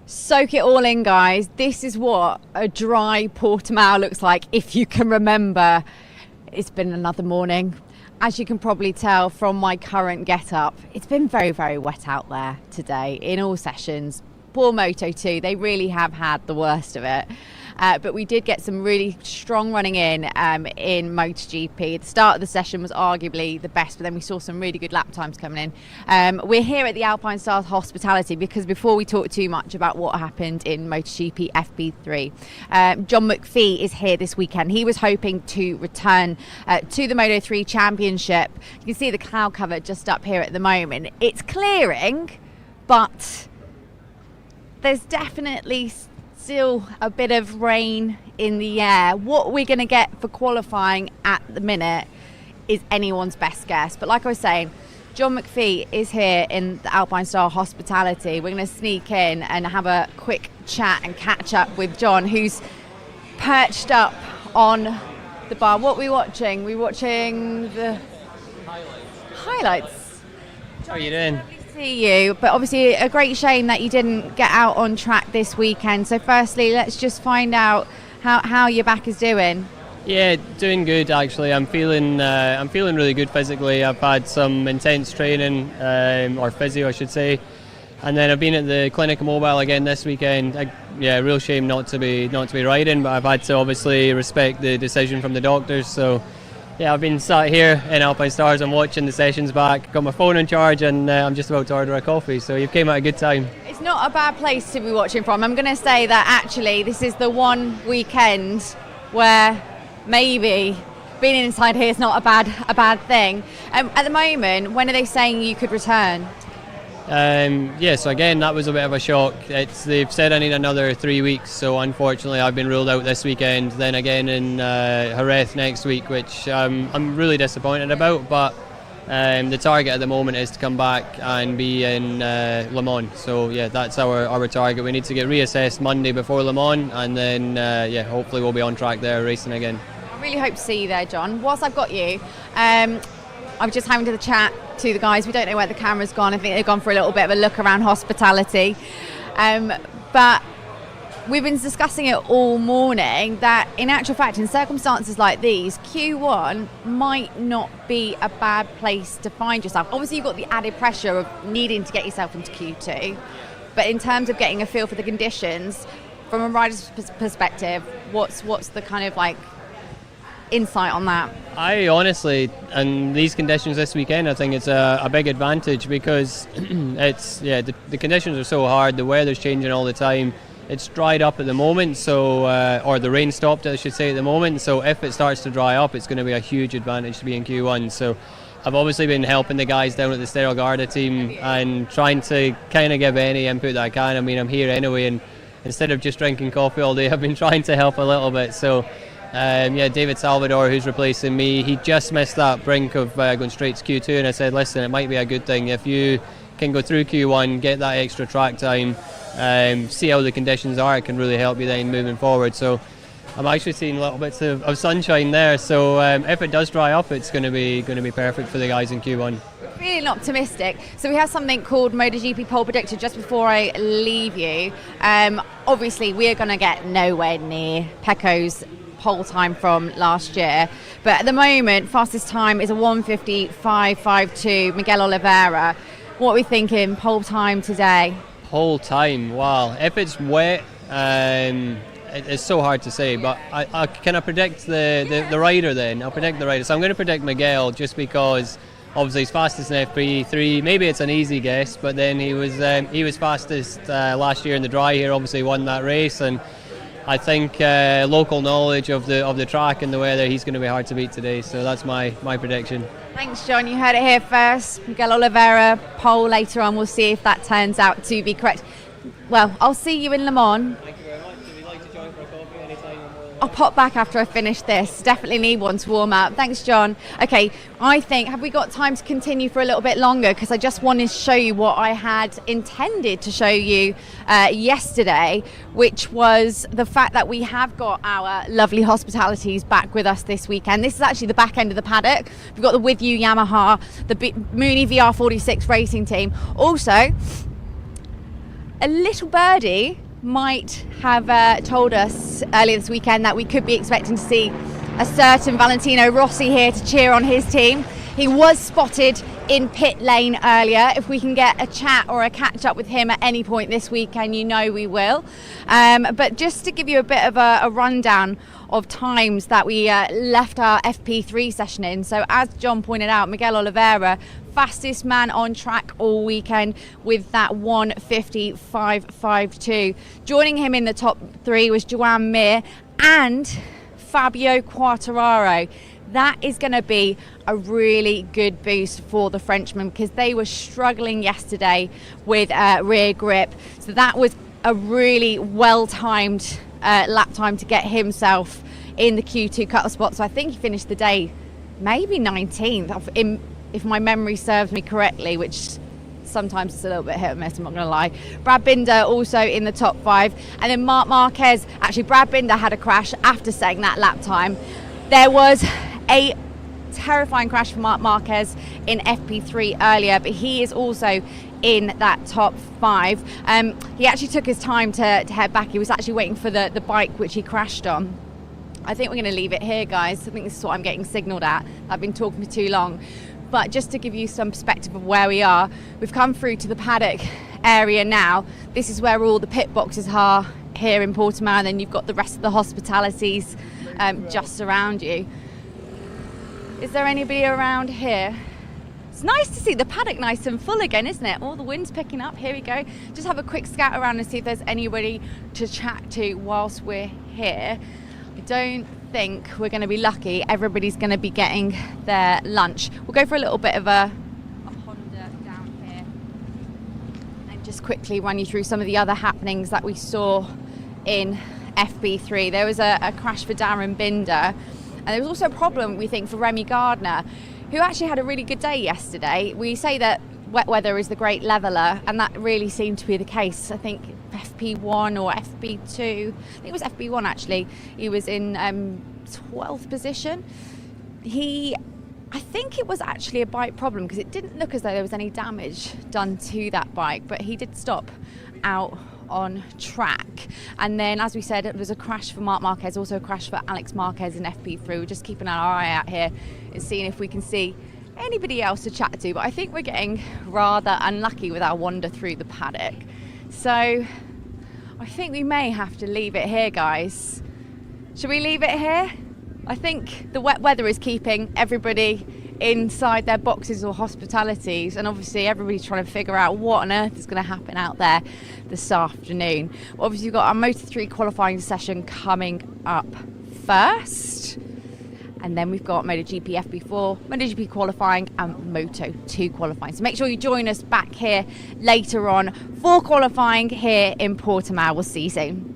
Soak it all in, guys. This is what a dry Portimao looks like, if you can remember. It's been another morning. As you can probably tell from my current get-up, it's been very, very wet out there today in all sessions. Poor Moto2, they really have had the worst of it. But we did get some really strong running in MotoGP. The start of the session was arguably the best, but then we saw some really good lap times coming in. We're here at the Alpine Stars Hospitality because before we talk too much about what happened in MotoGP FP3, John McPhee is here this weekend. He was hoping to return to the Moto3 Championship. You can see the cloud cover just up here at the moment. It's clearing, but there's definitely still a bit of rain in the air. What we're going to get for qualifying at the minute is anyone's best guess. But like I was saying, John McPhee is here in the Alpine Star Hospitality. We're going to sneak in and have a quick chat and catch up with John, who's perched up on the bar. What are we watching? We're watching the highlights. How are you doing? See you, but obviously a great shame that you didn't get out on track this weekend. So firstly, let's just find out how your back is doing. Yeah, doing good actually. I'm feeling really good physically. I've had some intense training, or physio I should say, and then I've been at the Clinic Mobile again this weekend. Real shame not to be riding, but I've had to obviously respect the decision from the doctors. So yeah, I've been sat here in Alpine Stars and watching the sessions back, got my phone on charge, and I'm just about to order a coffee, so you've came at a good time. It's not a bad place to be watching from. I'm going to say that actually this is the one weekend where maybe being inside here is not a bad thing. At the moment, when are they saying you could return? So again, that was a bit of a shock. They've said I need another 3 weeks, so unfortunately I've been ruled out this weekend, then again in Jerez next week, which I'm really disappointed about, but the target at the moment is to come back and be in Le Mans. So yeah, that's our target. We need to get reassessed Monday before Le Mans, and then hopefully we'll be on track there racing again. I really hope to see you there, John. Whilst I've got you, I was just having to chat to the guys. We don't know where the camera's gone. I think they've gone for a little bit of a look around hospitality. But we've been discussing it all morning that in actual fact, in circumstances like these, Q1 might not be a bad place to find yourself. Obviously, you've got the added pressure of needing to get yourself into Q2. But in terms of getting a feel for the conditions, from a rider's perspective, what's the kind of like insight on that? I honestly, and these conditions this weekend, I think it's a big advantage because the conditions are so hard. The weather's changing all the time. It's dried up at the moment, so or the rain stopped, I should say, at the moment. So if it starts to dry up, it's going to be a huge advantage to be in Q1. So I've obviously been helping the guys down at the Algarve team and trying to kind of give any input that I can. I mean, I'm here anyway, and instead of just drinking coffee all day, I've been trying to help a little bit. So David Salvador, who's replacing me, he just missed that brink of going straight to Q2, and I said, listen, it might be a good thing if you can go through Q1, get that extra track time, see how the conditions are. It can really help you then moving forward. So I'm actually seeing little bits of sunshine there. So if it does dry up, it's going to be perfect for the guys in Q1. Feeling optimistic. So we have something called MotoGP Pole Predictor just before I leave you. Obviously, we're going to get nowhere near Pecco's pole time from last year, but at the moment fastest time is a 1:55.52. Miguel Oliveira. What are we thinking pole time today? Pole time, wow, if it's wet, it's so hard to say, but can I predict the rider then? I'll predict the rider. So I'm going to predict Miguel, just because obviously he's fastest in FP3. Maybe it's an easy guess, but then he was fastest last year in the dry here, obviously won that race, and I think local knowledge of the track and the weather, he's going to be hard to beat today. So that's my prediction. Thanks, John. You heard it here first. Miguel Oliveira, pole later on. We'll see if that turns out to be correct. Well, I'll see you in Le Mans. Thank you very much. If you'd like to join for a coffee anytime, I'll pop back after I finish this. Definitely need one to warm up. Thanks, John. Okay, I think, have we got time to continue for a little bit longer? Because I just wanted to show you what I had intended to show you yesterday, which was the fact that we have got our lovely hospitalities back with us this weekend. This is actually the back end of the paddock. We've got the With You Yamaha, the Mooney VR46 racing team. Also, a little birdie might have told us earlier this weekend that we could be expecting to see a certain Valentino Rossi here to cheer on his team. He was spotted in pit lane earlier. If we can get a chat or a catch up with him at any point this weekend, you know we will. But just to give you a bit of a rundown of times that we left our FP3 session in. So as John pointed out, Miguel Oliveira, fastest man on track all weekend with that 1:55.52. Joining him in the top three was Joan Mir and Fabio Quartararo. That is going to be a really good boost for the Frenchman because they were struggling yesterday with rear grip. So that was a really well-timed lap time to get himself in the Q2 cut-off spot. So I think he finished the day maybe 19th, if my memory serves me correctly, which sometimes it's a little bit hit or miss, I'm not going to lie. Brad Binder also in the top 5. And then Marc Marquez, actually Brad Binder had a crash after setting that lap time. There was a terrifying crash for Marc Marquez in FP3 earlier, but he is also in that top 5. He actually took his time to head back. He was actually waiting for the bike which he crashed on. I think we're going to leave it here, guys. I think this is what I'm getting signalled at. I've been talking for too long. But just to give you some perspective of where we are, we've come through to the paddock area now. This is where all the pit boxes are here in Portimao, and then you've got the rest of the hospitalities just around you. Is there anybody around here? It's nice to see the paddock nice and full again, isn't it? All the wind's picking up. Here we go. Just have a quick scout around and see if there's anybody to chat to whilst we're here. I don't think we're going to be lucky. Everybody's going to be getting their lunch. We'll go for a little bit of a Honda down here and just quickly run you through some of the other happenings that we saw in FP3. There was a crash for Darren Binder, and there was also a problem, we think, for Remy Gardner, who actually had a really good day yesterday. We say that wet weather is the great leveller, and that really seemed to be the case. I think FP1 or FP2, I think it was FP1 actually, he was in 12th position. I think it was actually a bike problem because it didn't look as though there was any damage done to that bike, but he did stop out on track. And then, as we said, it was a crash for Marc Marquez, also a crash for Alex Marquez in FP3. We're just keeping our eye out here and seeing if we can see anybody else to chat to, but I think we're getting rather unlucky with our wander through the paddock. So I think we may have to leave it here, guys. Should we leave it here? I think the wet weather is keeping everybody inside their boxes or hospitalities, and obviously everybody's trying to figure out what on earth is going to happen out there this afternoon. Obviously we've got our Moto3 qualifying session coming up first, and then we've got MotoGP FP4, MotoGP qualifying and Moto2 qualifying. So make sure you join us back here later on for qualifying here in Portimao. We'll see you soon.